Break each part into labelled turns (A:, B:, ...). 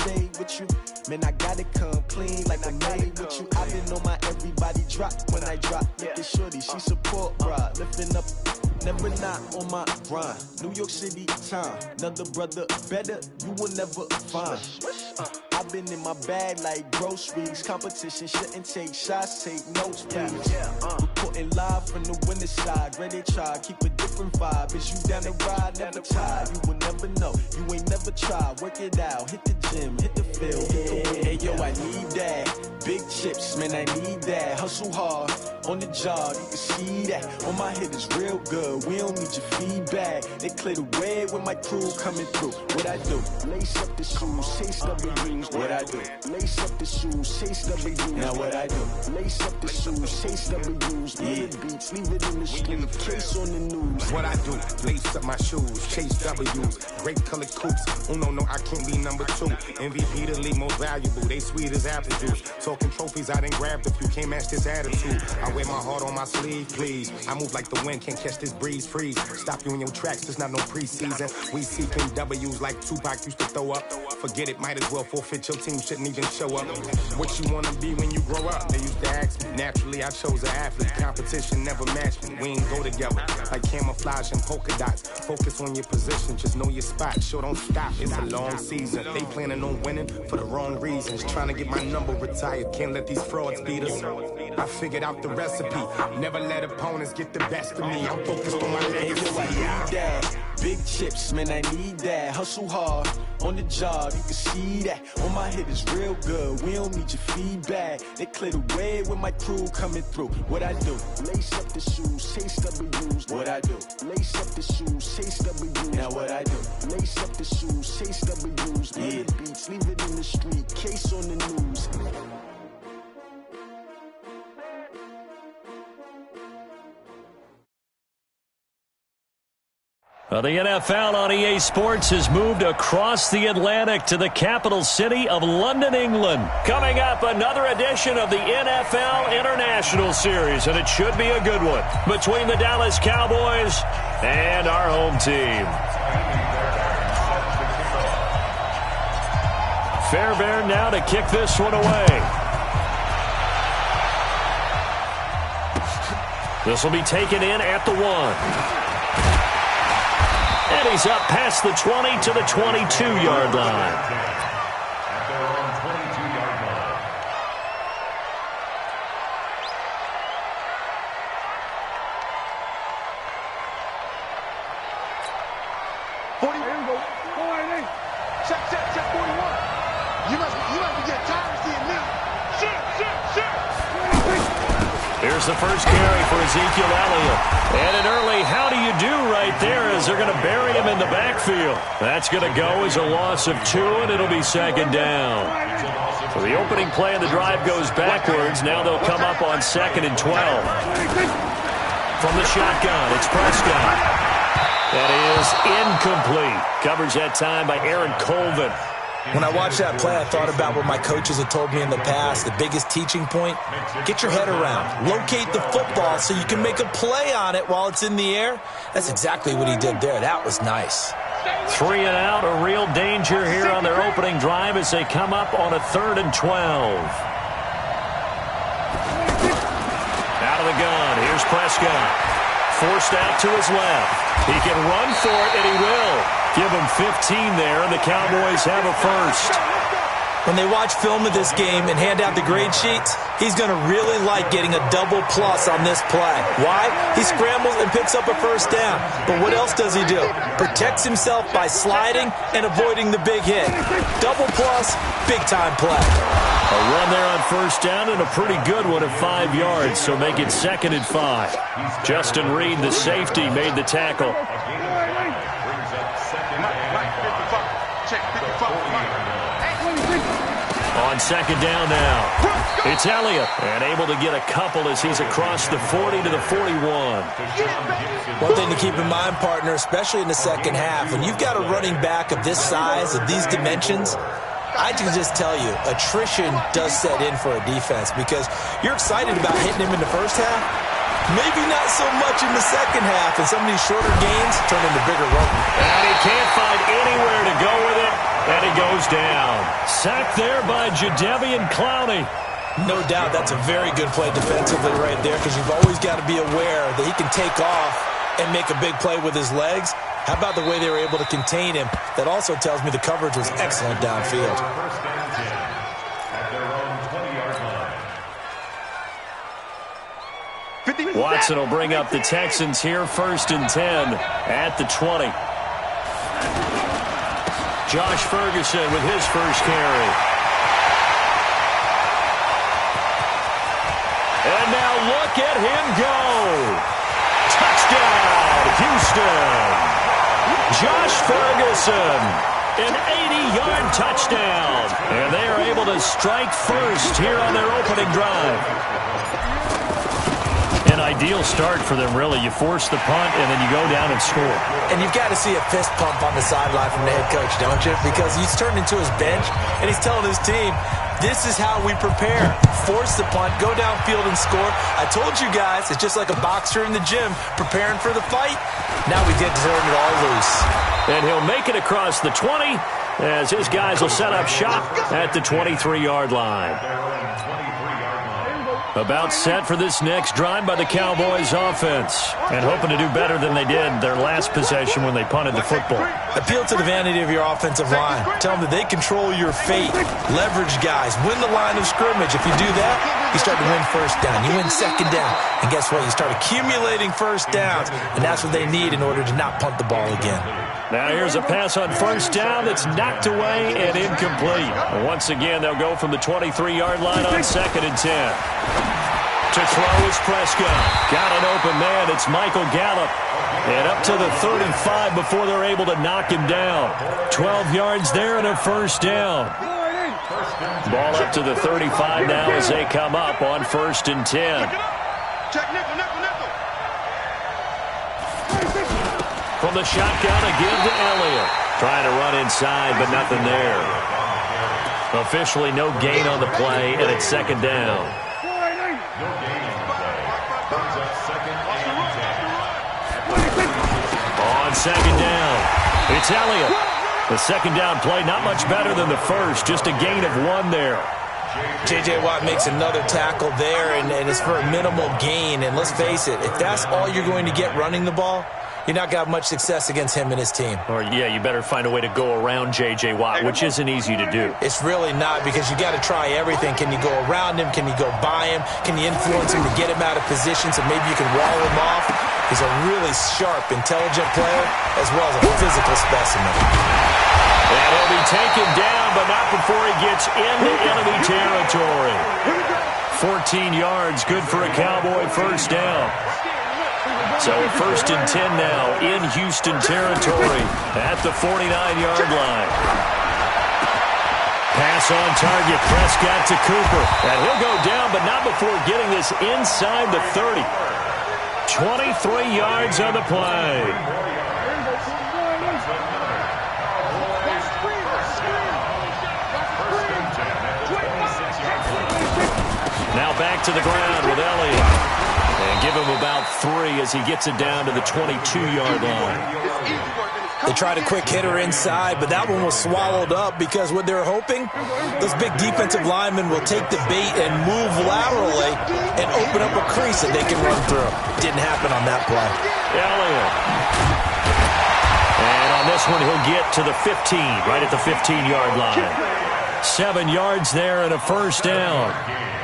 A: shade with you. Man, I gotta come clean like I made with you. I've been on my everybody drop when I drop. Look at shorty, she support, bruh. Lifting up, never not on my grind. New York City time, another brother better, you will never find. I've been in my bag like groceries. Competition shouldn't take shots, take notes, please. Reporting live from the winning side. Ready to try, keep a different vibe. Is you down the ride, never tired. You will never know, you ain't never tried. Work it out, hit the gym, hit the field, hit the win. Hey yo, I need that. Big chips, man, I need that. Hustle hard, on the job, you can see that. On my head is real good, we don't need your feedback. They clear the way when my crew coming through. What I do? Lace up the shoes, chase W's. What I do? Lace up the shoes, chase W's. Now what I do? Lace up the shoes, chase W's. Yeah. Beats, leave it in the street, case on the news.
B: What I do? Lace up my shoes, chase W's. Great colored coops. Oh no, I can't be number 2. MVP the league most valuable. They sweet as apple juice. Talking trophies, I done grabbed a few. Can't match this attitude. I wear my heart on my sleeve, please. I move like the wind, can't catch this breeze, freeze. Stop you in your tracks, there's not no preseason. We seeking W's like Tupac used to throw up. Forget it, might as well forfeit. Your team shouldn't even show up. What you wanna be when you grow up? They used to ask me. Naturally, I chose an athlete. Competition never matched me. We ain't go together like camouflage and polka dots. Focus on your position, just know your spot. Sure, don't stop, it's a long season. They planning on winning for the wrong reasons. Trying to get my number retired. Can't let these frauds beat us. I figured out the recipe. Never let opponents get the best of me. I'm focused on my legacy.
A: I need that. Big chips, man, I need that. Hustle hard, on the job, you can see that. On my head is real good, we don't need your feedback. They clear the way when my crew coming through. What I do? Lace up the shoes, chase W's. What I do? Lace up the shoes, chase W's. Now what I do? Lace up the shoes, chase W's. Yeah. Beats, leave it in the street, case on the news.
C: Well, the NFL on EA Sports has moved across the Atlantic to the capital city of London, England. Coming up, another edition of the NFL International Series, and it should be a good one, between the Dallas Cowboys and our home team. Fairbairn now to kick this one away. This will be taken in at the 1. And he's up past the 20 to the 22-yard line.
D: At their own 22-yard line.
E: Check 41. You must be getting tired of seeing me. Shit.
C: Here's the first carry for Ezekiel Elliott. And an early how do you do right there as they're going to bury him in the backfield. That's going to go as a loss of 2, and it'll be second down. So the opening play of the drive goes backwards. Now they'll come up on 2nd and 12. From the shotgun, it's Prescott. That is incomplete. Coverage that time by Aaron Colvin.
F: When I watched that play, I thought about what my coaches had told me in the past. The biggest teaching point, get your head around. Locate the football so you can make a play on it while it's in the air. That's exactly what he did there. That was nice.
C: 3 and out, a real danger here on their opening drive as they come up on a 3rd and 12. Out of the gun, here's Prescott. Forced out to his left. He can run for it, and he will. Give him 15 there, and the Cowboys have a first.
F: When they watch film of this game and hand out the grade sheets, he's going to really like getting a double plus on this play. Why? He scrambles and picks up a first down. But what else does he do? Protects himself by sliding and avoiding the big hit. Double plus, big-time play.
C: A run there on first down and a pretty good one at 5 yards, so make it 2nd and 5. Justin Reed, the safety, made the tackle. On 2nd down now, it's Elliott, and able to get a couple as he's across the 40 to the 41.
F: One thing to keep in mind, partner, especially in the second half, when you've got a running back of this size, of these dimensions, I can just tell you, attrition does set in for a defense because you're excited about hitting him in the first half. Maybe not so much in the second half, and some of these shorter gains turn into bigger runs.
C: And he can't find anywhere to go with it, and he goes down. sack there by Jadeveon Clowney.
F: No doubt that's a very good play defensively right there, because you've always got to be aware that he can take off and make a big play with his legs. How about the way they were able to contain him? That also tells me the coverage was excellent downfield.
D: First and 10 at their own 20-yard line.
C: Watson will bring up the Texans here, 1st and 10 at the 20. Josh Ferguson with his first carry. And now look at him go. Touchdown, Houston. Josh Ferguson, an 80-yard touchdown. And they are able to strike first here on their opening drive. An ideal start for them, really. You force the punt, and then you go down and score.
F: And you've got to see a fist pump on the sideline from the head coach, don't you? Because he's turned into his bench, and he's telling his team, this is how we prepare. Force the punt, go downfield and score. I told you guys, it's just like a boxer in the gym preparing for the fight. Now we get to turn it all loose.
C: And he'll make it across the 20 as his guys will set up shop at the 23-yard line. About set for this next drive by the Cowboys offense. And hoping to do better than they did their last possession when they punted the football.
F: Appeal to the vanity of your offensive line. Tell them that they control your fate. Leverage guys. Win the line of scrimmage. If you do that, you start to win first down. You win second down. And guess what? You start accumulating first downs. And that's what they need in order to not punt the ball again.
C: Now here's a pass on first down that's knocked away and incomplete. Once again, they'll go from the 23-yard line on 2nd and 10. To throw is Prescott. Got an open man. It's Michael Gallup. And up to the 35 before they're able to knock him down. 12 yards there and a first down. Ball up to the 35 now as they come up on 1st and 10. From the shotgun, a give to Elliott. Trying to run inside, but nothing there. Officially no gain on the play, and it's 2nd down. On 2nd down, it's Elliott. The 2nd down play, not much better than the first, just a gain of 1 there.
F: J.J. Watt makes another tackle there, and it's for a minimal gain. And let's face it, if that's all you're going to get running the ball, you're not going to have much success against him and his team.
C: Or, yeah, you better find a way to go around J.J. Watt, which isn't easy to do.
F: It's really not, because you got to try everything. Can you go around him? Can you go by him? Can you influence him to get him out of position so maybe you can wall him off? He's a really sharp, intelligent player, as well as a physical specimen.
C: And he'll be taken down, but not before he gets into enemy territory. 14 yards, good for a Cowboy first down. So 1st and 10 now in Houston territory at the 49-yard line. Pass on target, Prescott to Cooper. And he'll go down, but not before getting this inside the 30. 23 yards on the play. Now back to the ground with Elliott. And give him about 3 as he gets it down to the 22-yard line.
F: They tried a quick hitter inside, but that one was swallowed up because what they're hoping, those big defensive linemen will take the bait and move laterally and open up a crease that they can run through. Didn't happen on that play.
C: Elliott. And on this one, he'll get to the 15, right at the 15-yard line. 7 yards there and a first down.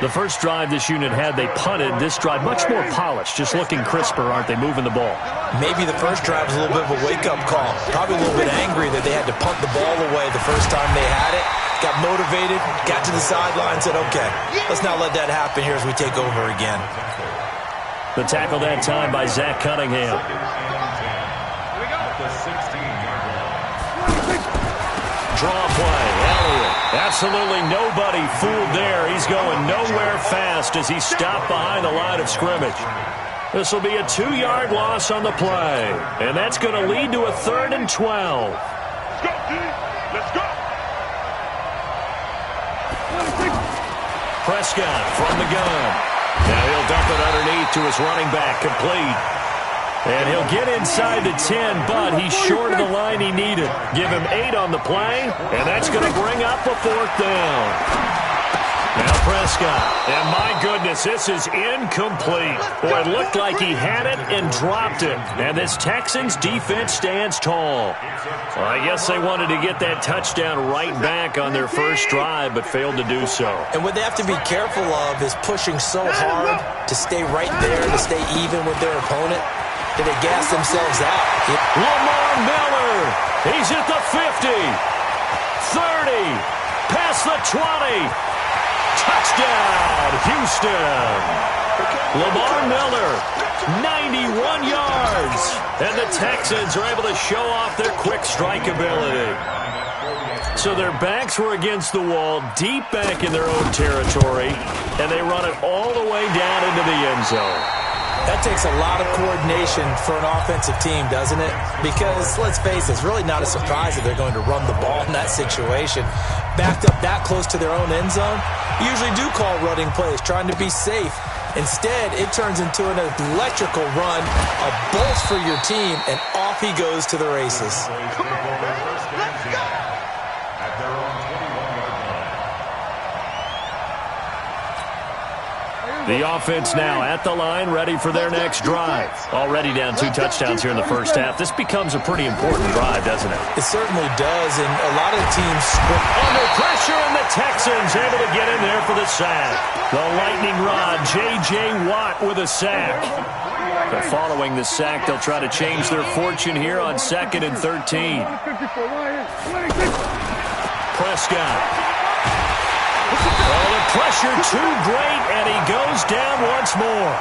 C: The first drive this unit had, they punted. This drive, much more polished, just looking crisper, aren't they, moving the ball?
F: Maybe the first drive was a little bit of a wake-up call. Probably a little bit angry that they had to punt the ball away the first time they had it. Got motivated, got to the sideline, said, okay, let's not let that happen here as we take over again.
C: The tackle that time by Zach Cunningham. Draw play, Elliott. Absolutely nobody fooled there. He's going nowhere fast as he stopped behind the line of scrimmage. This will be a 2-yard loss on the play. And that's going to lead to a 3rd and 12.
E: Let's go, D. Let's go.
C: Prescott from the gun. Now he'll dump it underneath to his running back, complete. And he'll get inside the 10, but he's short of the line he needed. Give him 8 on the play, and that's going to bring up a 4th down. Now Prescott, and my goodness, this is incomplete. Boy, it looked like he had it and dropped it. And this Texans defense stands tall. Well, I guess they wanted to get that touchdown right back on their first drive, but failed to do so.
F: And what they have to be careful of is pushing so hard to stay right there, to stay even with their opponent, that they gas themselves out.
C: Lamar Miller, he's at the 50, 30, past the 20. Touchdown, Houston. Lamar Miller, 91 yards. And the Texans are able to show off their quick strike ability. So their backs were against the wall, deep back in their own territory, and they run it all the way down into the end zone.
F: That takes a lot of coordination for an offensive team, doesn't it? Because, let's face it, it's really not a surprise that they're going to run the ball in that situation. Backed up that close to their own end zone, you usually do call running plays, trying to be safe. Instead, it turns into an electrical run, a bolt for your team, and off he goes to the races.
E: Come on, man. Let's go.
D: At their own 21-yard line.
C: The offense now at the line, ready for their next drive. Already down 2 touchdowns here in the first half. This becomes a pretty important drive, doesn't it?
F: It certainly does, and a lot of teams
C: under pressure, and the Texans able to get in there for the sack. The lightning rod, J.J. Watt with a sack. But following the sack, they'll try to change their fortune here on 2nd and 13. Prescott. Oh, the pressure too great, and he goes down once more.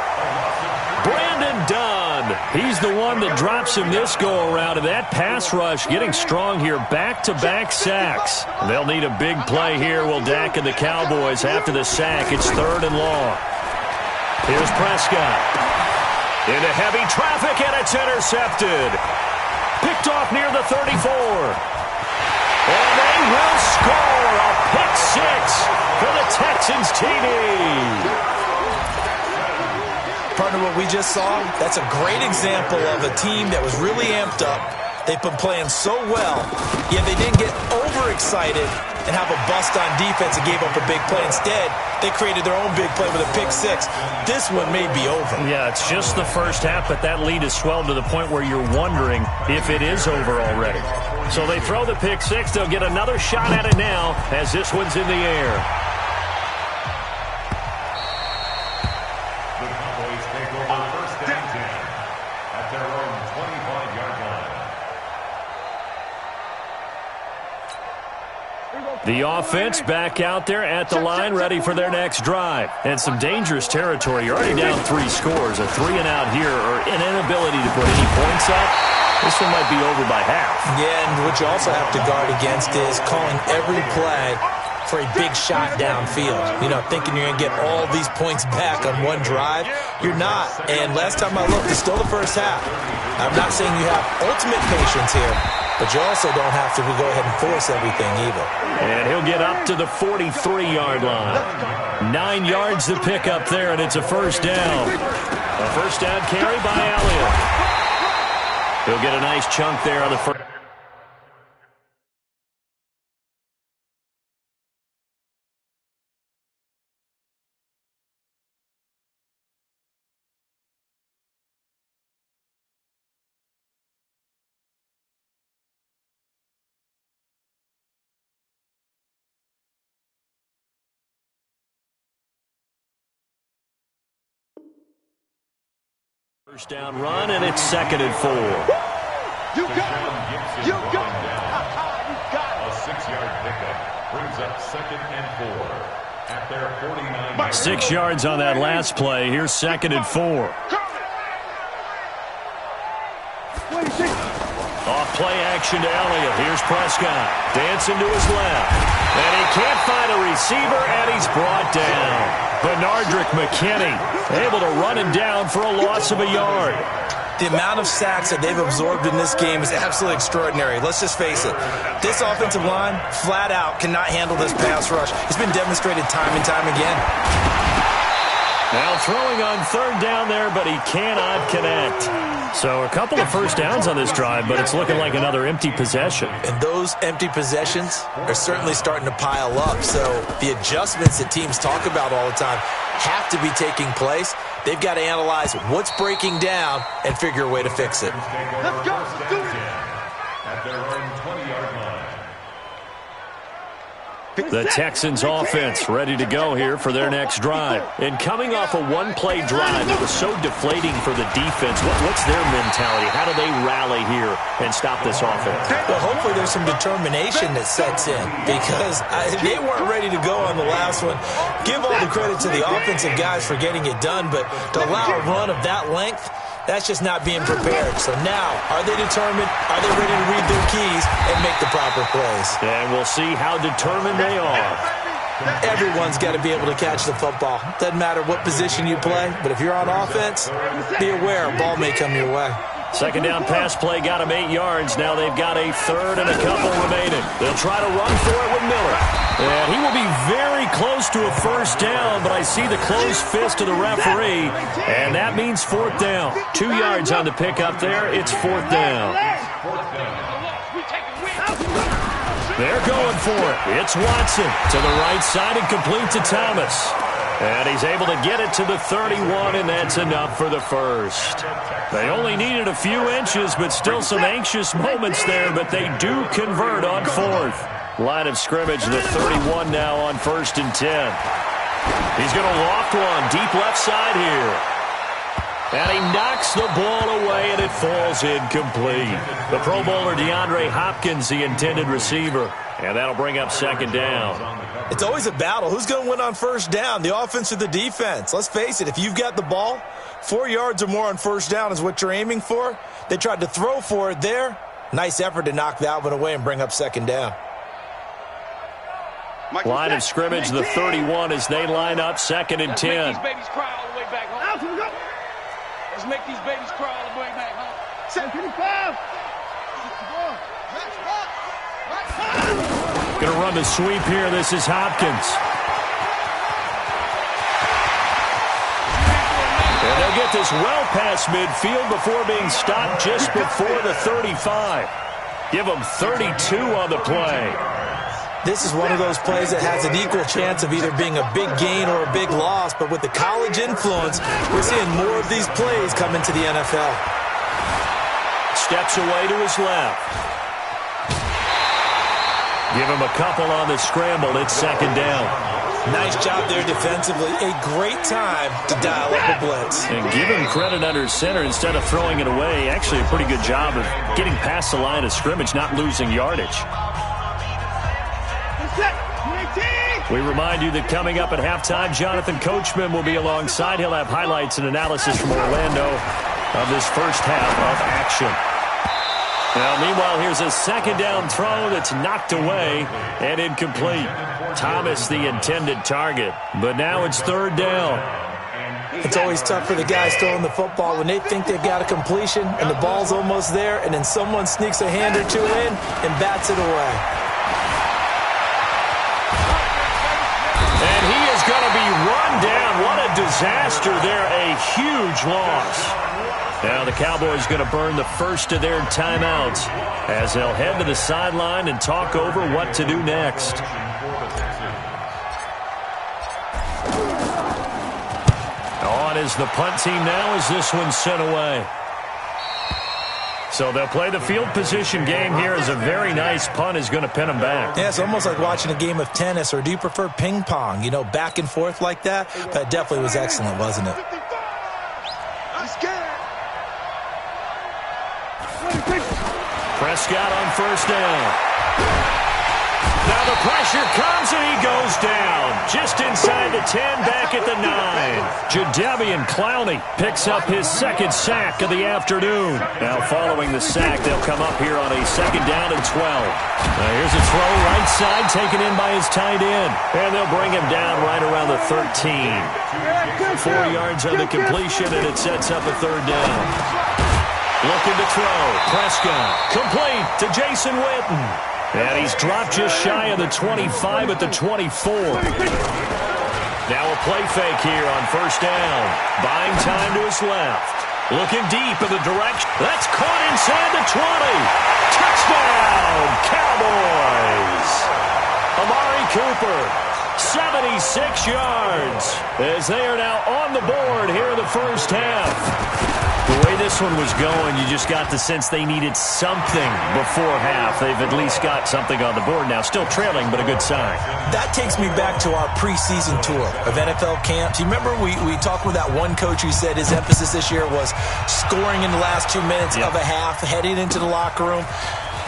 C: Brandon Dunn, he's the one that drops him this go-around, and that pass rush getting strong here, back-to-back sacks. They'll need a big play here, will Dak and the Cowboys after the sack. It's 3rd and long. Here's Prescott. Into heavy traffic, and it's intercepted. Picked off near the 34. And they will score a pick 6 for the Texans TD.
F: Partner, what we just saw, that's a great example of a team that was really amped up. They've been playing so well, yet they didn't get overexcited and have a bust on defense and gave up a big play. Instead, they created their own big play with a pick 6. This one may be over.
C: Yeah, it's just the first half, but that lead has swelled to the point where you're wondering if it is over already. So they throw the pick 6. They'll get another shot at it now as this one's in the air.
D: The Cowboys take over 1st and 10 at their own 25-yard line.
C: The offense back out there at the line, ready for their next drive. And some dangerous territory. You're already down 3 scores. A 3-and-out here, or an inability to put any points up. This one might be over by half.
F: Yeah, and what you also have to guard against is calling every play for a big shot downfield. You know, thinking you're going to get all these points back on one drive. You're not. And last time I looked, it's still the first half. I'm not saying you have ultimate patience here, but you also don't have to go ahead and force everything either.
C: And he'll get up to the 43-yard line. 9 yards to pick up there, and it's a 1st down. A 1st down carry by Elliott. He'll get a nice chunk there on the first. First down run, and it's 2nd and 4.
E: You got it. You got it. You got it.
D: A 6-yard pickup brings up 2nd and 4 at their 49.
C: 6 yards on that last play. Here's 2nd and 4. Off play action to Elliott. Here's Prescott. Dancing to his left. And he can't find a receiver, and he's brought down. Benardrick McKinney able to run him down for a loss of a yard.
F: The amount of sacks that they've absorbed in this game is absolutely extraordinary. Let's just face it. This offensive line, flat out, cannot handle this pass rush. It's been demonstrated time and time again.
C: Now throwing on 3rd down there, but he cannot connect. So a couple of first downs on this drive, but it's looking like another empty possession.
F: And those empty possessions are certainly starting to pile up. So the adjustments that teams talk about all the time have to be taking place. They've got to analyze what's breaking down and figure a way to fix it.
E: Let's go. Let's do it.
D: At their own 20-yard line.
C: The Texans offense ready to go here for their next drive. And coming off a one-play drive that was so deflating for the defense, what's their mentality? How do they rally here and stop this offense?
F: Well, hopefully there's some determination that sets in because they weren't ready to go on the last one. Give all the credit to the offensive guys for getting it done, but to allow a run of that length, that's just not being prepared. So now, are they determined? Are they ready to read their keys and make the proper plays?
C: And we'll see how determined they are.
F: Everyone's got to be able to catch the football. Doesn't matter what position you play, but if you're on offense, be aware a ball may come your way.
C: Second down pass play got them 8 yards. Now they've got a third and a couple remaining. They'll try to run for it with Miller. And he will be very close to a first down, but I see the closed fist of the referee, and that means fourth down. 2 yards on the pickup there. It's fourth down. They're going for it. It's Watson to the right side and complete to Thomas. And he's able to get it to the 31, and that's enough for the first. They only needed a few inches, but still some anxious moments there, but they do convert on fourth. Line of scrimmage, the 31 now on 1st and 10. He's going to loft one deep left side here. And he knocks the ball away, and it falls incomplete. The Pro Bowler DeAndre Hopkins, the intended receiver. And that'll bring up second down.
F: It's always a battle. Who's going to win on first down, the offense or the defense? Let's face it, if you've got the ball, 4 yards or more on first down is what you're aiming for. They tried to throw for it there. Nice effort to knock that one away and bring up second down.
C: Line of scrimmage, the 31 as they line up, 2nd and 10.
G: Let's make these babies cry all the way back home. Let's make these babies cry all the way back home.
E: 75.
C: Going to run the sweep here. This is Hopkins. And they'll get this well past midfield before being stopped just before the 35. Give them 32 on the play.
F: This is one of those plays that has an equal chance of either being a big gain or a big loss, but with the college influence, we're seeing more of these plays come into the NFL.
C: Steps away to his left. Give him a couple on the scramble. It's second down.
F: Nice job there defensively. A great time to dial up a blitz.
C: And give him credit under center instead of throwing it away. Actually a pretty good job of getting past the line of scrimmage, not losing yardage. We remind you that coming up at halftime, Jonathan Coachman will be alongside. He'll have highlights and analysis from Orlando of this first half of action. Now, meanwhile, here's a second down throw that's knocked away and incomplete. Thomas, the intended target, but now it's third down.
F: It's always tough for the guys throwing the football when they think they've got a completion and the ball's almost there, and then someone sneaks a hand or two in and bats it away.
C: And he is going to be run down. What a disaster there. A huge loss. Now the Cowboys going to burn the first of their timeouts as they'll head to the sideline and talk over what to do next. On is the punt team now as this one's sent away. So they'll play the field position game here as a very nice punt is going to pin them back.
F: Yeah, it's almost like watching a game of tennis, or do you prefer ping pong? You know, back and forth like that? But it definitely was excellent, wasn't it?
C: Prescott on first down. Now the pressure comes and he goes down. Just inside the 10, back at the 9. Jadeveon Clowney picks up his second sack of the afternoon. Now following the sack, they'll come up here on a second down and 12. Now here's a throw right side taken in by his tight end. And they'll bring him down right around the 13. 4 yards on the completion, and it sets up a third down. Looking to throw. Prescott complete to Jason Witten. And he's dropped just shy of the 25 at the 24. Now a play fake here on first down. Buying time to his left. Looking deep in the direction. That's caught inside the 20. Touchdown, Cowboys. Amari Cooper, 76 yards, as they are now on the board here in the first half. The way this one was going, you just got the sense they needed something before half. They've at least got something on the board now. Still trailing, but a good sign.
F: That takes me back to our preseason tour of NFL camps. You remember we talked with that one coach who said his emphasis this year was scoring in the last 2 minutes of a half, heading into the locker room.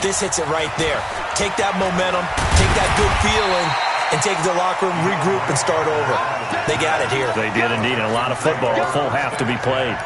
F: This hits it right there. Take that momentum, take that good feeling, and take it to the locker room, regroup, and start over. They got it here.
C: They did indeed. And a lot of football, a full half to be played.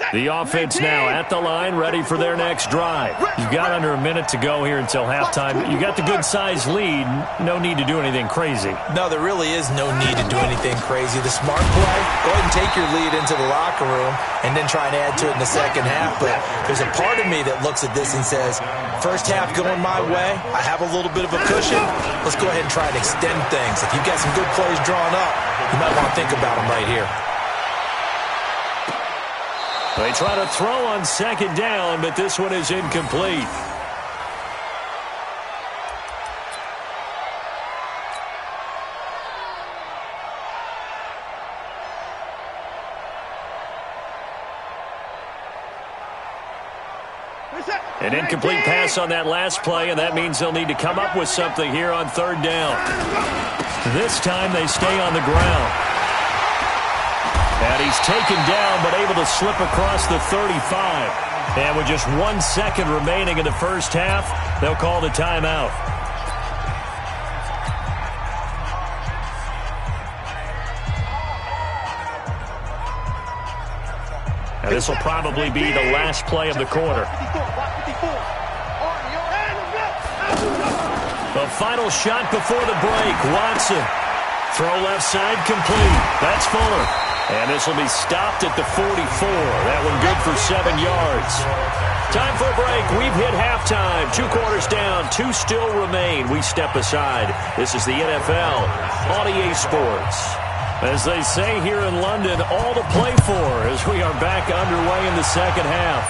C: The offense now at the line, ready for their next drive. You've got under a minute to go here until halftime. You got the good-sized lead. No need to do anything crazy.
F: No, there really is no need to do anything crazy. The smart play, go ahead and take your lead into the locker room and then try and add to it in the second half. But there's a part of me that looks at this and says, first half going my way, I have a little bit of a cushion. Let's go ahead and try and extend things. If you've got some good plays drawn up, you might want to think about them right here.
C: They try to throw on second down, but this one is incomplete. An incomplete pass on that last play, and that means they'll need to come up with something here on third down. This time they stay on the ground. And he's taken down, but able to slip across the 35. And with just 1 second remaining in the first half, they'll call the timeout. And this will probably be the last play of the quarter. The final shot before the break. Watson. Throw left side complete. That's Fuller. And this will be stopped at the 44. That one good for 7 yards. Time for a break. We've hit halftime. 2 quarters down. 2 still remain. We step aside. This is the NFL on EA Sports. As they say here in London, all to play for as we are back underway in the second half.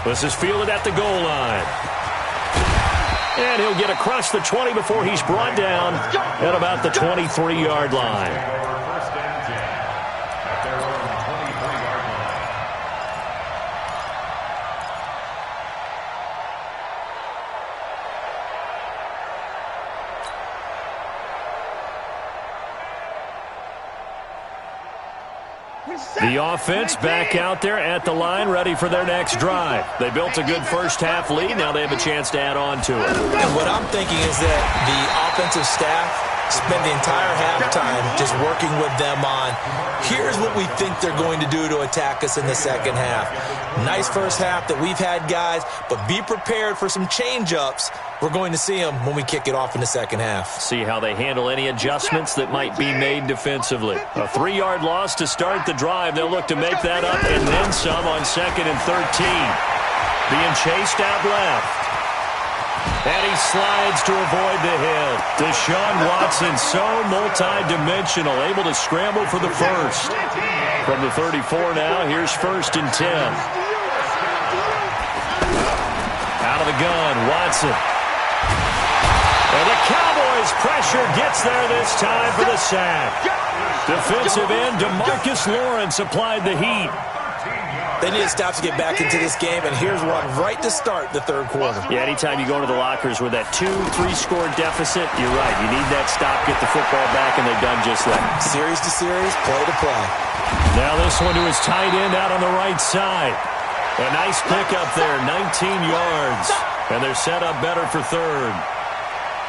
C: This is fielded at the goal line. And he'll get across the 20 before he's brought down at about the 23-yard line. The offense back out there at the line, ready for their next drive. They built a good first-half lead. Now they have a chance to add on to it.
F: And what I'm thinking is that the offensive staff spend the entire halftime just working with them on, here's what we think they're going to do to attack us in the second half. Nice first half that we've had, guys, but be prepared for some change-ups. We're going to see them when we kick it off in the second half.
C: See how they handle any adjustments that might be made defensively. A 3-yard loss to start the drive. They'll look to make that up and then some on 2nd and 13. Being chased out left. And he slides to avoid the hit. Deshaun Watson, so multi-dimensional, able to scramble for the first. From the 34 now, here's 1st and 10. Out of the gun, Watson. And the Cowboys' pressure gets there this time for the sack. Defensive end DeMarcus Lawrence applied the heat.
F: They need to stop to get back into this game, and here's one right to start the third quarter.
C: Yeah, anytime you go into the lockers with that 2-3 score deficit, you're right. You need that stop, get the football back, and they've done just that.
F: Series to series, play to play.
C: Now this one to his tight end out on the right side. A nice pickup there, 19 yards. And they're set up better for third.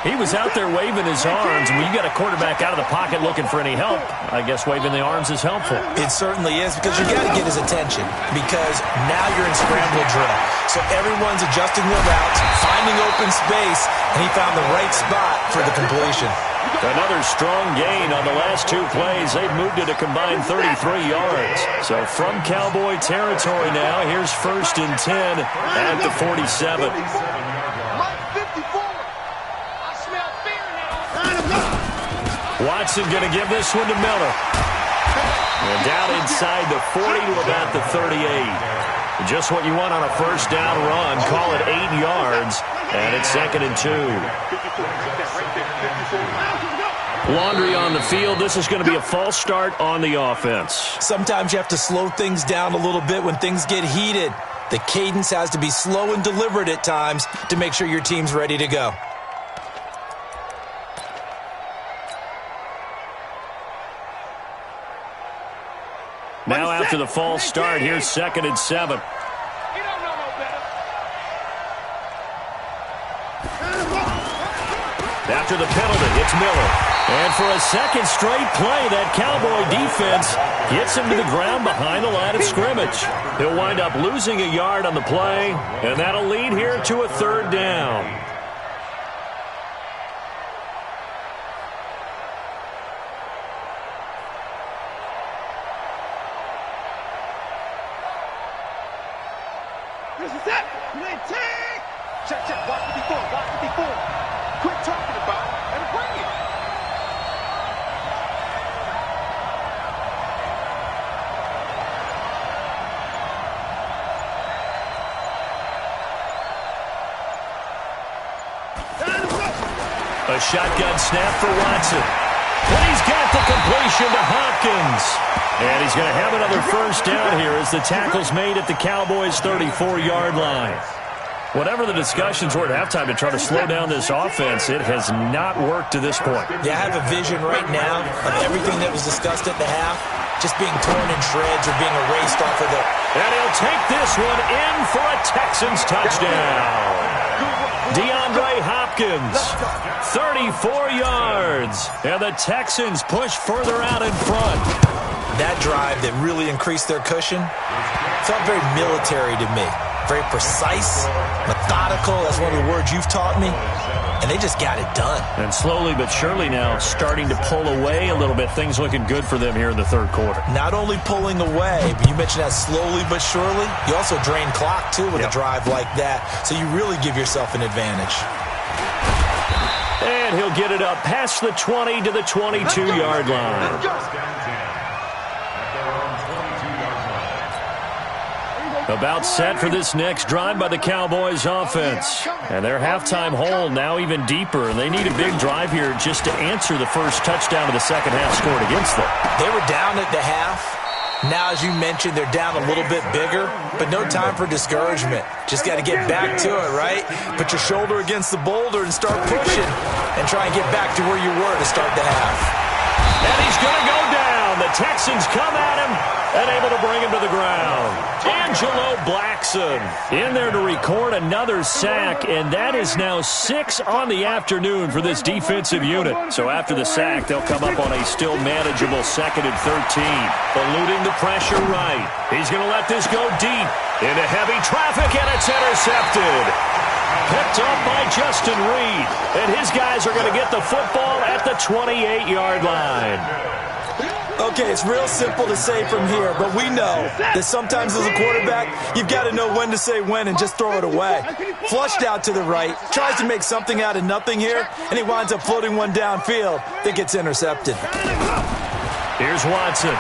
C: He was out there waving his arms. When you got a quarterback out of the pocket looking for any help, I guess waving the arms is helpful.
F: It certainly is, because you got to get his attention, because now you're in scramble drill. So everyone's adjusting their routes, finding open space, and he found the right spot for the completion.
C: Another strong gain on the last two plays. They've moved it a combined 33 yards. So from Cowboy territory now, here's 1st and 10 at the 47. Watson going to give this one to Miller. And down inside the 40 to about the 38. Just what you want on a first down run. Call it 8 yards. And it's 2nd and 2. Laundry on the field. This is going to be a false start on the offense.
F: Sometimes you have to slow things down a little bit when things get heated. The cadence has to be slow and deliberate at times to make sure your team's ready to go.
C: Now after the false start, here's 2nd and 7. After the penalty, it's Miller. And for a second straight play, that Cowboy defense gets him to the ground behind the line of scrimmage. He'll wind up losing a yard on the play, and that'll lead here to a 3rd down.
E: Check. Watch it before. Quit talking about it and bring it.
C: A shotgun snap for Watson. And he's got the completion to Hopkins. And he's going to have another first down here as the tackle's made at the Cowboys' 34-yard line. Whatever the discussions were at halftime to try to slow down this offense, it has not worked to this point.
F: Yeah, I have a vision right now of everything that was discussed at the half just being torn in shreds or being erased off of the...
C: And he'll take this one in for a Texans touchdown. DeAndre Hopkins, 34 yards. And the Texans push further out in front.
F: That drive that really increased their cushion felt very military to me. Very precise, methodical. That's one of the words you've taught me. And they just got it done.
C: And slowly but surely now starting to pull away a little bit. Things looking good for them here in the 3rd quarter.
F: Not only pulling away, but you mentioned that slowly but surely. You also drain clock, too, with a drive like that. So you really give yourself an advantage.
C: And he'll get it up past the 20 to the 22-yard line. About set for this next drive by the Cowboys offense. And their halftime hole now even deeper. And they need a big drive here just to answer the first touchdown of the second half scored against them.
F: They were down at the half. Now, as you mentioned, they're down a little bit bigger, but no time for discouragement. Just got to get back to it, right? Put your shoulder against the boulder and start pushing and try and get back to where you were to start the half.
C: And he's going to go down. The Texans come at him and able to bring him to the ground. Angelo Blackson in there to record another sack, and that is now 6 on the afternoon for this defensive unit. So after the sack, they'll come up on a still manageable 2nd and 13. Eluding the pressure right. He's going to let this go deep into heavy traffic, and it's intercepted. Picked up by Justin Reed, and his guys are going to get the football at the 28-yard line.
F: Okay, it's real simple to say from here, but we know that sometimes as a quarterback, you've got to know when to say when and just throw it away. Flushed out to the right, tries to make something out of nothing here, and he winds up floating one downfield that gets intercepted.
C: Here's Watson.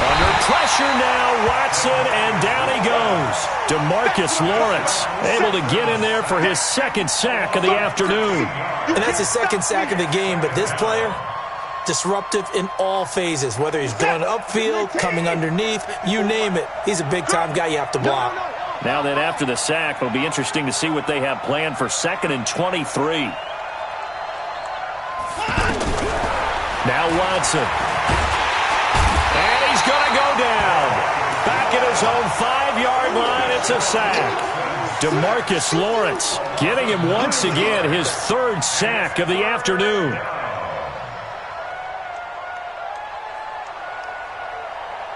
C: Under pressure now, Watson, and down he goes. DeMarcus Lawrence able to get in there for his 2nd sack of the afternoon.
F: And that's his 2nd sack of the game, but this player, disruptive in all phases, whether he's going upfield, coming underneath, you name it. He's a big-time guy you have to block.
C: Now that after the sack, it'll be interesting to see what they have planned for 2nd and 23. Now Watson. And he's going to go down. Back at his own 5-yard line, it's a sack. DeMarcus Lawrence getting him once again his third sack of the afternoon.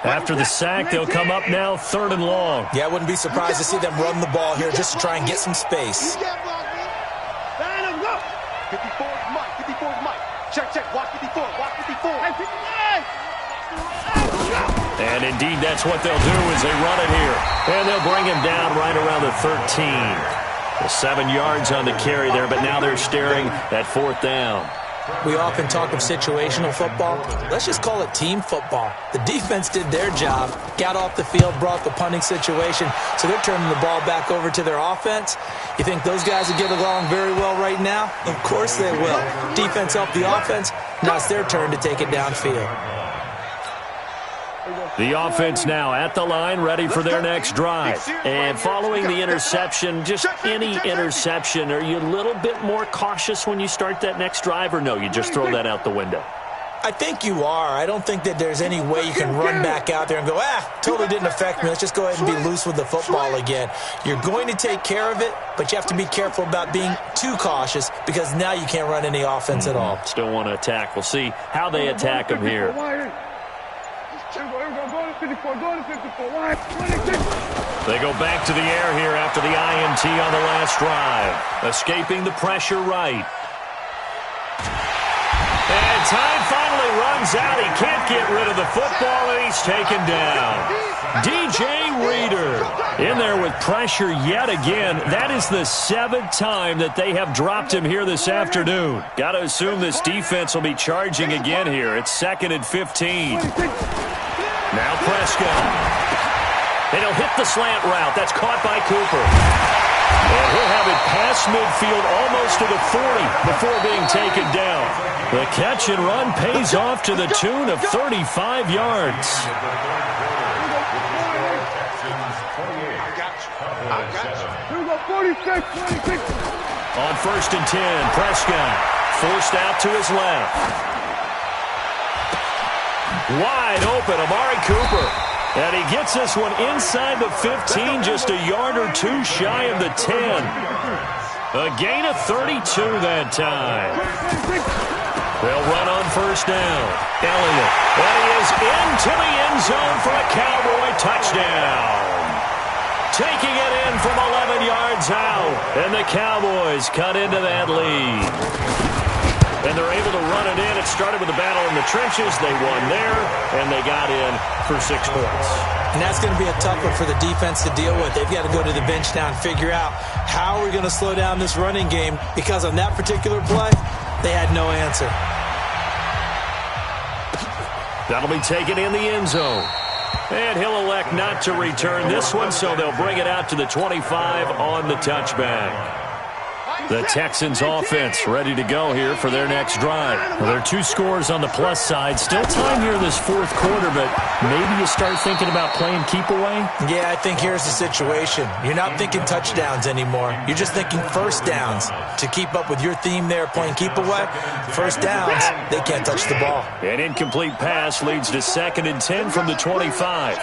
C: After the sack, they'll come up now 3rd and long.
F: Yeah, I wouldn't be surprised to see them run the ball here just to try and get some space.
E: 54 is Mike. 54 is Mike. Check. Watch 54. Watch 54.
C: And indeed, that's what they'll do as they run it here. And they'll bring him down right around the 13. The 7 yards on the carry there, but now they're staring at 4th down.
F: We often talk of situational football. Let's just call it team football. The defense did their job, got off the field, brought the punting situation, so they're turning the ball back over to their offense. You think those guys will get along very well right now? Of course they will. Defense helped the offense. Now it's their turn to take it downfield.
C: The offense now at the line, ready for their next drive. And following the interception, just any interception, are you a little bit more cautious when you start that next drive, or no, you just throw that out the window?
F: I think you are. I don't think that there's any way you can run back out there and go, totally didn't affect me. Let's just go ahead and be loose with the football again. You're going to take care of it, but you have to be careful about being too cautious because now you can't run any offense at all.
C: Still want to attack. We'll see how they attack him here. They go back to the air here after the INT on the last drive. Escaping the pressure right. And time finally runs out. He can't get rid of the football, and he's taken down. DJ Reader in there with pressure yet again. That is the 7th time that they have dropped him here this afternoon. Got to assume this defense will be charging again here. It's 2nd and 15. Now Prescott. And he'll hit the slant route. That's caught by Cooper. And he'll have it past midfield almost to the 40 before being taken down. The catch and run pays off to the tune of 35 yards. On 1st and 10, Prescott forced out to his left. Wide open, Amari Cooper. And he gets this one inside the 15, just a yard or two shy of the 10. A gain of 32 that time. They'll run on 1st down. Elliott. And he is into the end zone for a Cowboy touchdown. Taking it in from 11 yards out. And the Cowboys cut into that lead. And they're able to run it in. It started with a battle in the trenches. They won there, and they got in for 6 points.
F: And that's going to be a tough one for the defense to deal with. They've got to go to the bench now and figure out how we're going to slow down this running game, because on that particular play, they had no answer.
C: That'll be taken in the end zone. And he'll elect not to return this one, so they'll bring it out to the 25 on the touchback. The Texans offense ready to go here for their next drive. Well, there are 2 scores on the plus side. Still time here in this 4th quarter, but maybe you start thinking about playing keep away?
F: Yeah, I think here's the situation. You're not thinking touchdowns anymore. You're just thinking 1st downs. To keep up with your theme there, playing keep away, 1st downs, they can't touch the ball.
C: An incomplete pass leads to 2nd and 10 from the 25.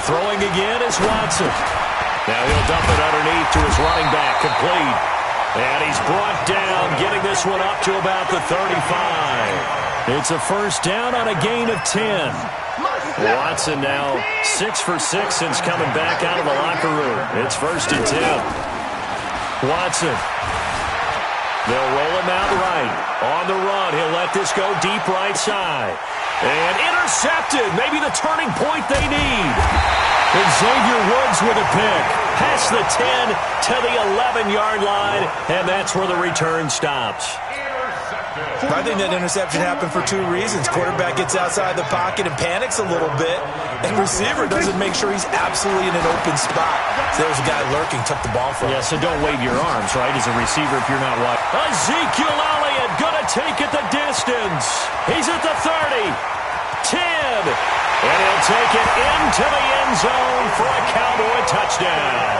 C: Throwing again is Watson. Now he'll dump it underneath to his running back, complete. And he's brought down, getting this one up to about the 35. It's a 1st down on a gain of 10. Watson now 6 for 6 since coming back out of the locker room. It's 1st and 10. Watson. They'll roll him out right. On the run, he'll let this go deep right side. And intercepted, maybe the turning point they need. And Xavier Woods with a pick. Past the 10 to the 11-yard line, and that's where the return stops.
F: I think that interception happened for 2 reasons. Quarterback gets outside the pocket and panics a little bit, and receiver doesn't make sure he's absolutely in an open spot. So there's a guy lurking, took the ball from him.
C: Yeah, so don't wave your arms, right, as a receiver if you're not wide. Ezekiel Elliott gonna take it the distance. He's at the 30, 10, and he'll take it into the end zone for a Cowboy touchdown.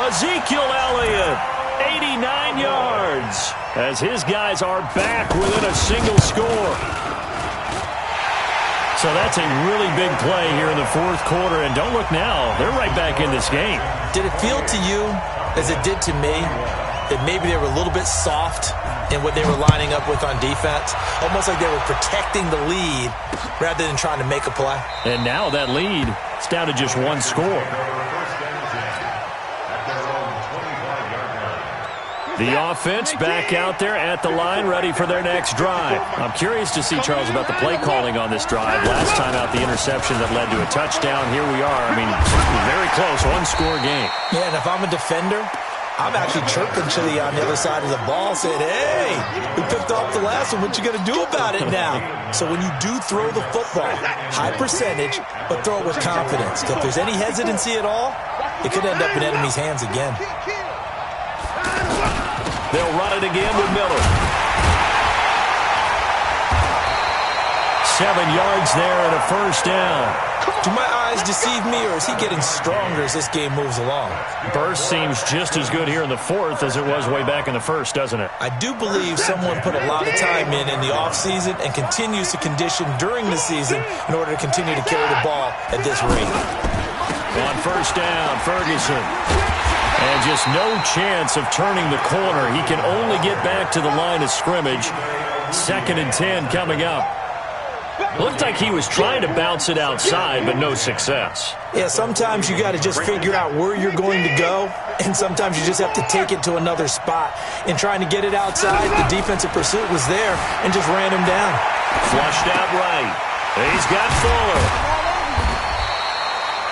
C: Ezekiel Elliott, 89 yards, as his guys are back within a single score. So that's a really big play here in the fourth quarter. And don't look now. They're right back in this game.
F: Did it feel to you, as it did to me, that maybe they were a little bit soft in what they were lining up with on defense? Almost like they were protecting the lead rather than trying to make a play.
C: And now that lead is down to just one score. The offense back out there at the line, ready for their next drive. I'm curious to see, Charles, about the play calling on this drive. Last time out, the interception that led to a touchdown. Here we are. I mean, very close, one-score game.
F: Yeah, and if I'm a defender, I'm actually chirping Chili on the other side of the ball, saying, hey, we picked off the last one. What you going to do about it now? So when you do throw the football, high percentage, but throw it with confidence. If there's any hesitancy at all, it could end up in enemy's hands again.
C: They'll run it again with Miller. 7 yards there and a first down.
F: Do my eyes deceive me, or is he getting stronger as this game moves along?
C: Burst seems just as good here in the fourth as it was way back in the first, doesn't it?
F: I do believe someone put a lot of time in the offseason and continues to condition during the season in order to continue to carry the ball at this rate.
C: On first down, Ferguson. And just no chance of turning the corner. He can only get back to the line of scrimmage. 2nd and 10 coming up. Looked like he was trying to bounce it outside, but no success.
F: Yeah, sometimes you got to just figure out where you're going to go, and sometimes you just have to take it to another spot. In trying to get it outside, the defensive pursuit was there and just ran him down.
C: Flushed out right. He's got Fuller.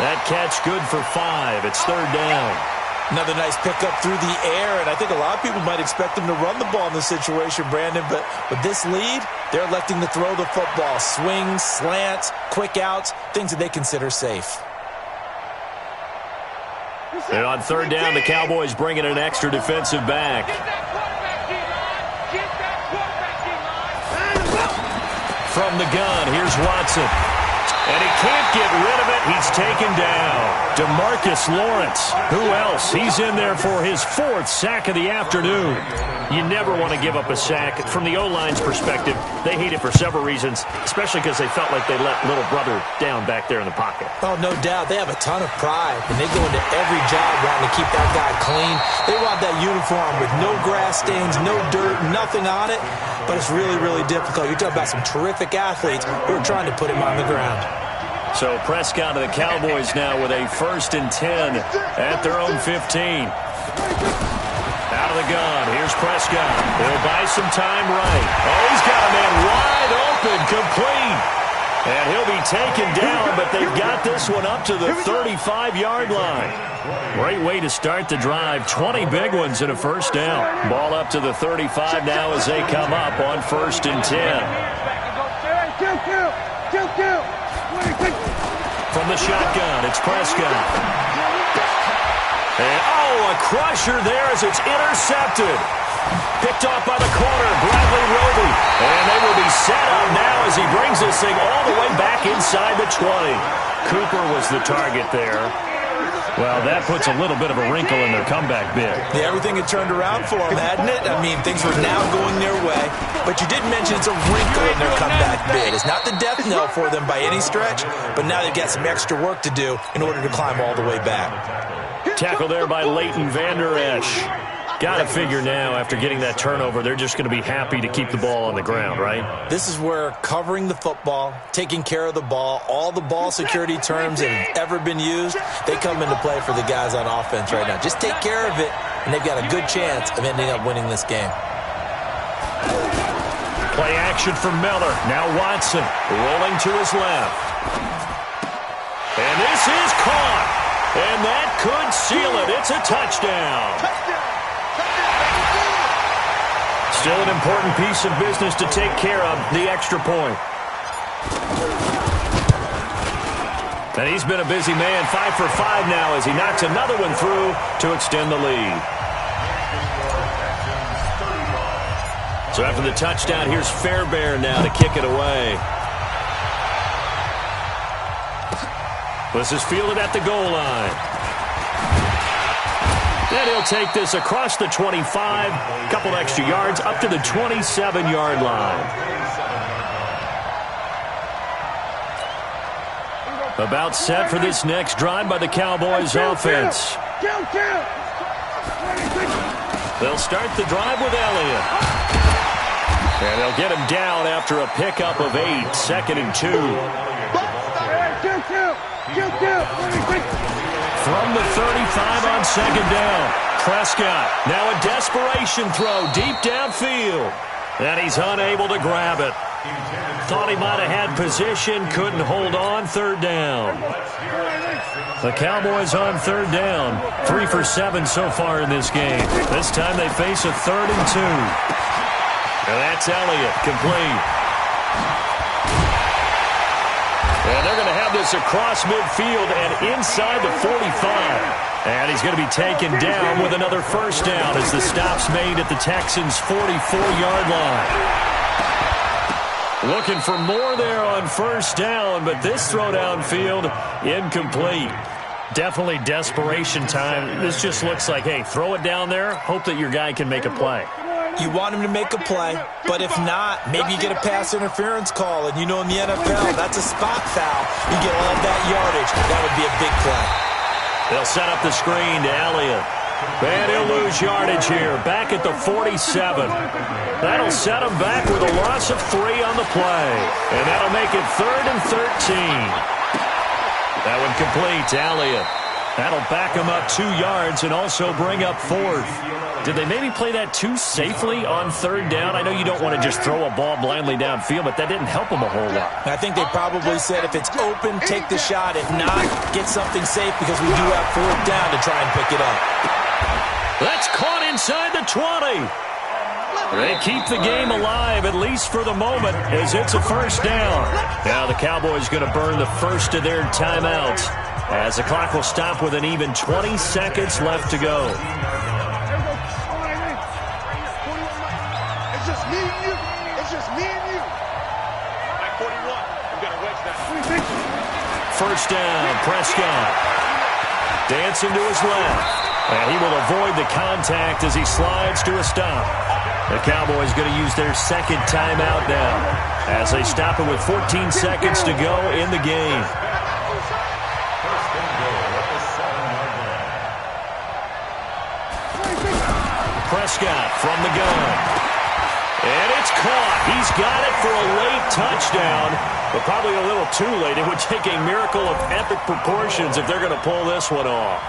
C: That catch good for 5. It's 3rd down.
F: Another nice pickup through the air, and I think a lot of people might expect him to run the ball in this situation, Brandon, but with this lead, they're electing to throw the football. Swings, slants, quick outs, things that they consider safe.
C: And on 3rd down, the Cowboys bring in an extra defensive back. From the gun, here's Watson. And he can't get rid of it. He's taken down. DeMarcus Lawrence. Who else? He's in there for his 4th sack of the afternoon. You never want to give up a sack. From the O-line's perspective, they hate it for several reasons, especially because they felt like they let little brother down back there in the pocket.
F: Oh, no doubt. They have a ton of pride, and they go into every job wanting to keep that guy clean. They want that uniform with no grass stains, no dirt, nothing on it, but it's really, really difficult. You're talking about some terrific athletes who are trying to put him on the ground.
C: So Prescott and the Cowboys now with a 1st and 10 at their own 15. Out of the gun, here's Prescott. He'll buy some time right. Oh, he's got a man wide open, complete. And he'll be taken down, but they've got this one up to the 35-yard line. Great way to start the drive. 20 big ones and a first down. Ball up to the 35 now as they come up on 1st and 10. From the shotgun, it's Prescott. And, a crusher there as it's intercepted. Picked off by the corner, Bradley Roby. And they will be set up now as he brings this thing all the way back inside the 20. Cooper was the target there. Well, that puts a little bit of a wrinkle in their comeback bid.
F: Yeah, everything had turned around for them, hadn't it? I mean, things were now going their way. But you did mention it's a wrinkle in their comeback bid. It's not the death knell for them by any stretch, but now they've got some extra work to do in order to climb all the way back.
C: Tackle there by Leighton Vander Esch. Got to figure now, after getting that turnover, they're just going to be happy to keep the ball on the ground, right?
F: This is where covering the football, taking care of the ball, all the ball security terms that have ever been used, they come into play for the guys on offense right now. Just take care of it, and they've got a good chance of ending up winning this game.
C: Play action for Miller. Now Watson rolling to his left. And this is caught. And that could seal it. It's a touchdown. Still an important piece of business to take care of, the extra point. And he's been a busy man, 5 for 5 now as he knocks another one through to extend the lead. So after the touchdown, here's Fairbairn now to kick it away. This is fielded at the goal line. And he'll take this across the 25, a couple extra yards, up to the 27-yard line. About set for this next drive by the Cowboys offense. They'll start the drive with Elliott. And they'll get him down after a pickup of 8, 2nd and 2. From the 35 on 2nd down. Prescott, now a desperation throw deep downfield. And he's unable to grab it. Thought he might have had position, couldn't hold on, 3rd down. The Cowboys on 3rd down, 3 for 7 so far in this game. This time they face a 3rd and 2. And that's Elliott, complete. And they're going to have this across midfield and inside the 45. And he's going to be taken down with another 1st down as the stop's made at the Texans' 44-yard line. Looking for more there on 1st down, but this throw downfield, incomplete. Definitely desperation time. This just looks like, hey, throw it down there, hope that your guy can make a play.
F: You want him to make a play, but if not, maybe you get a pass interference call. And you know in the NFL, that's a spot foul. You get all that yardage. That would be a big play.
C: They'll set up the screen to Elliott. And he'll lose yardage here, back at the 47. That'll set him back with a loss of 3 on the play. And that'll make it 3rd and 13. That one complete to Elliott. That'll back him up 2 yards and also bring up 4th. Did they maybe play that too safely on 3rd down? I know you don't want to just throw a ball blindly downfield, but that didn't help them a whole lot.
F: I think they probably said if it's open, take the shot. If not, get something safe because we do have 4th down to try and pick it up.
C: That's caught inside the 20. They keep the game alive, at least for the moment, as it's a 1st down. Now the Cowboys going to burn the first of their timeouts as the clock will stop with an even 20 seconds left to go.
E: It's just me and you. It's just me and you.
G: At 41, we've got to wedge that.
C: 1st down, Prescott. Dancing to his left. And he will avoid the contact as he slides to a stop. The Cowboys going to use their 2nd timeout now as they stop it with 14 seconds to go in the game. Prescott from the gun. And it's caught. He's got it for a late touchdown, but probably a little too late. It would take a miracle of epic proportions if they're going to pull this one off.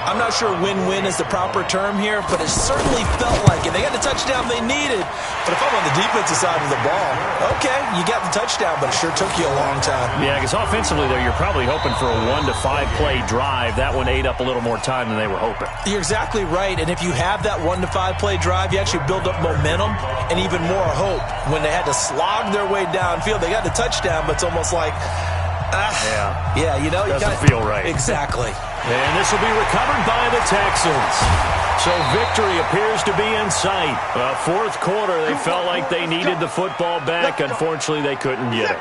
F: I'm not sure win-win is the proper term here, but it certainly felt like it. They got the touchdown they needed, but if I'm on the defensive side of the ball, okay, you got the touchdown, but it sure took you a long time.
C: Yeah, because offensively, though, you're probably hoping for a 1 to 5 play drive. That one ate up a little more time than they were hoping.
F: You're exactly right, and if you have that 1 to 5 play drive, you actually build up momentum and even more hope. When they had to slog their way downfield, they got the touchdown, but it's almost like, yeah, you know,
C: doesn't feel right.
F: Exactly.
C: And this will be recovered by the Texans. So victory appears to be in sight. 4th quarter, they felt like they needed the football back. Unfortunately, they couldn't get it.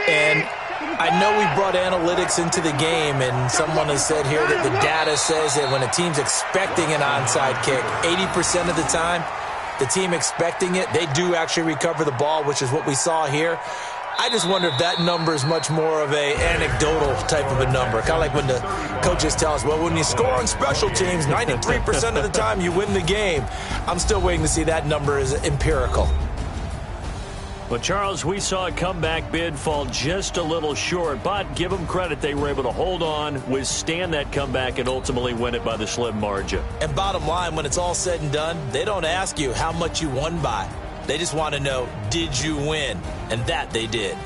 F: And I know we brought analytics into the game, and someone has said here that the data says that when a team's expecting an onside kick, 80% of the time, the team expecting it, they do actually recover the ball, which is what we saw here. I just wonder if that number is much more of a anecdotal type of a number. Kind of like when the coaches tell us, well, when you score on special teams, 93% of the time you win the game. I'm still waiting to see that number is empirical.
C: But, Charles, we saw a comeback bid fall just a little short, but give them credit. They were able to hold on, withstand that comeback, and ultimately win it by the slim margin.
F: And bottom line, when it's all said and done, they don't ask you how much you won by. They just want to know, did you win? And that they did.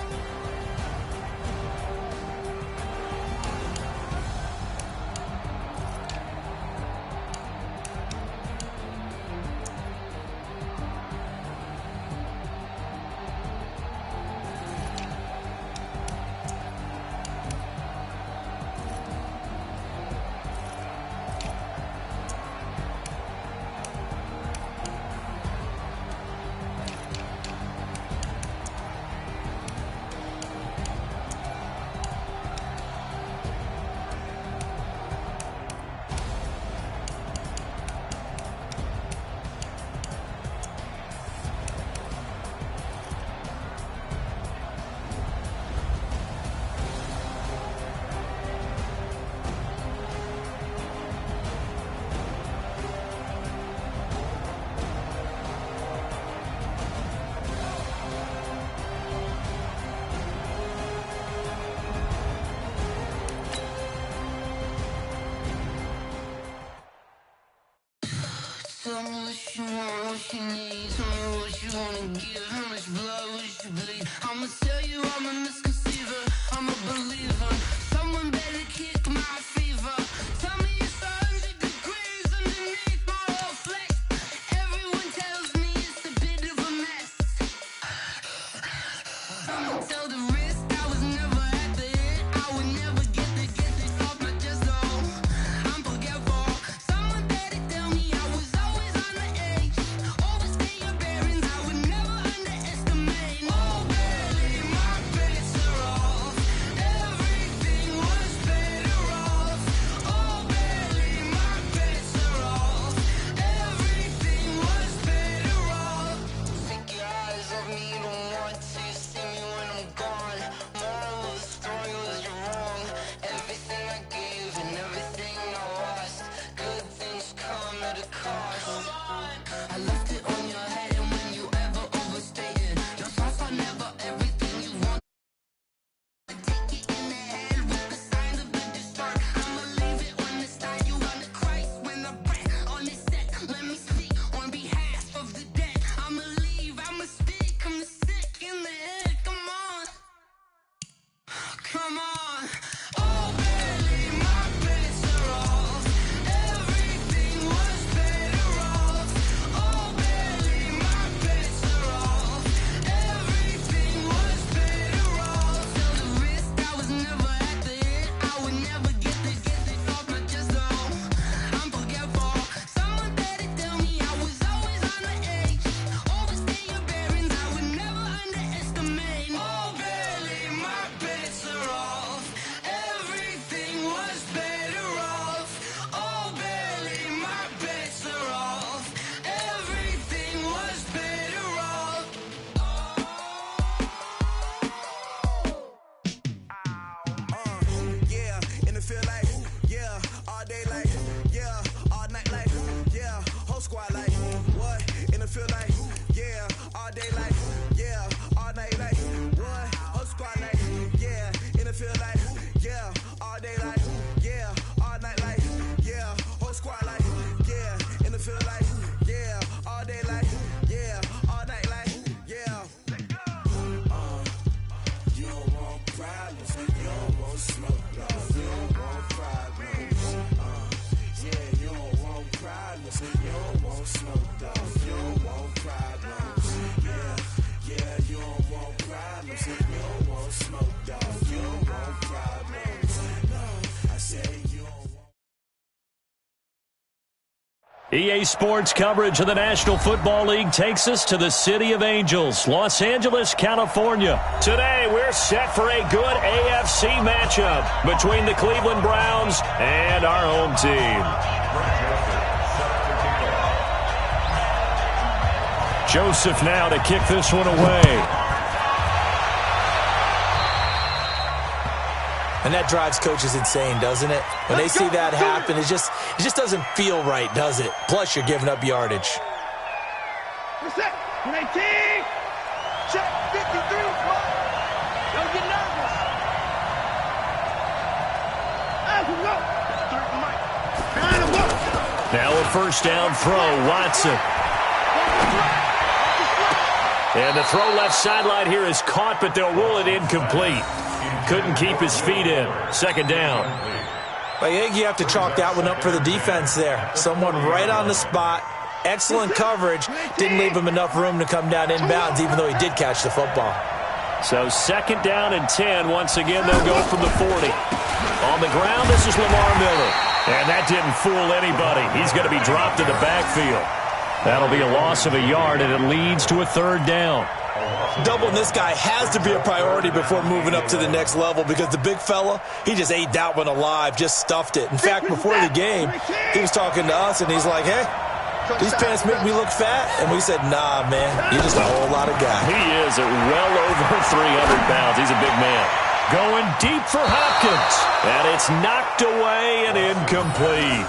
H: Tell me what you want, what you need. Tell me what you wanna give. How much blood would you bleed? I'ma tell you I'm a misconceiver. I'm a believer. Someone better kick my fever. Tell me it's 100 degrees underneath my whole flex. Everyone tells me it's a bit of a mess. I'ma tell the risk I was never at the hit. I would never get this off my chest though. I'm forgetful. Someone better tell me I was always on the edge. Overstay your bearings, I would never underestimate. Oh baby, my bets are off. Everything was better off. Oh baby, my bets are off. Everything was better off. Take your eyes off me, you don't want to see me when I'm gone. Moral of the story was you're wrong. Everything I gave and everything I lost. Good things come at a cost. I left it on your head, and when you ever overstated, your thoughts are never everything you want. Take it in the head with the signs of the distort. I'ma leave it on the side. You run the Christ when the breath on this set. Let me speak on behalf of the dead. I'ma leave, I'ma speak. I'm sick in the head. Come on, come on. Oh baby, my bets are off. Everything was better off. Oh baby, my bets are off. Everything was better off. Tell the risk I was never at the hit. I would never get this off my chest though. I'm forgetful. Someone better tell me I was always on the edge. Overstay your bearings, I would never underestimate. Oh baby, my bets are off. Everything was better off. Oh baby, my bets are off. Everything was better off.
A: Yeah, and it feel like, yeah, all day like, yeah, all night like, yeah, whole squad like, what? And it feel like, yeah, all day like, yeah, all night like, what? Whole squad like, yeah, and it feel like, yeah, all day like, yeah, all night like, yeah, whole squad like, yeah, and it feel like, yeah, all day like, yeah, all night like, yeah. You don't want problems, you don't want smoke, dog. You don't want problems. Yeah, you don't want problems, you don't want smoke, dog. You don't want problems. Yeah, you don't want problems, you don't want smoke, dog. You don't want problems. No, I said you don't want.
C: EA Sports coverage of the National Football League takes us to the City of Angels, Los Angeles, California. Today, we're set for a good AFC matchup between the Cleveland Browns and our home team. Joseph now to kick this one away.
F: And that drives coaches insane, doesn't it? When they see that happen, it just doesn't feel right, does it? Plus, you're giving up yardage.
E: Reset. 19. Check. 53. Don't get nervous. Go.
C: Now a first down throw, Watson. And the throw left sideline here is caught, but they'll rule it incomplete. Couldn't keep his feet in. Second down.
F: I think you have to chalk that one up for the defense there. Someone right on the spot. Excellent coverage. Didn't leave him enough room to come down inbounds, even though he did catch the football.
C: So second down and 10. Once again, they'll go from the 40. On the ground, this is Lamar Miller. And that didn't fool anybody. He's going to be dropped in the backfield. That'll be a loss of a yard, and it leads to a third down.
F: Doubling this guy has to be a priority before moving up to the next level, because the big fella, he just ate that one alive, just stuffed it. In fact, before the game, he was talking to us, and he's like, hey, these pants make me look fat. And we said, nah, man, you're just a whole lot of guy.
C: He is at well over 300 pounds. He's a big man. Going deep for Hopkins. And it's knocked away and incomplete.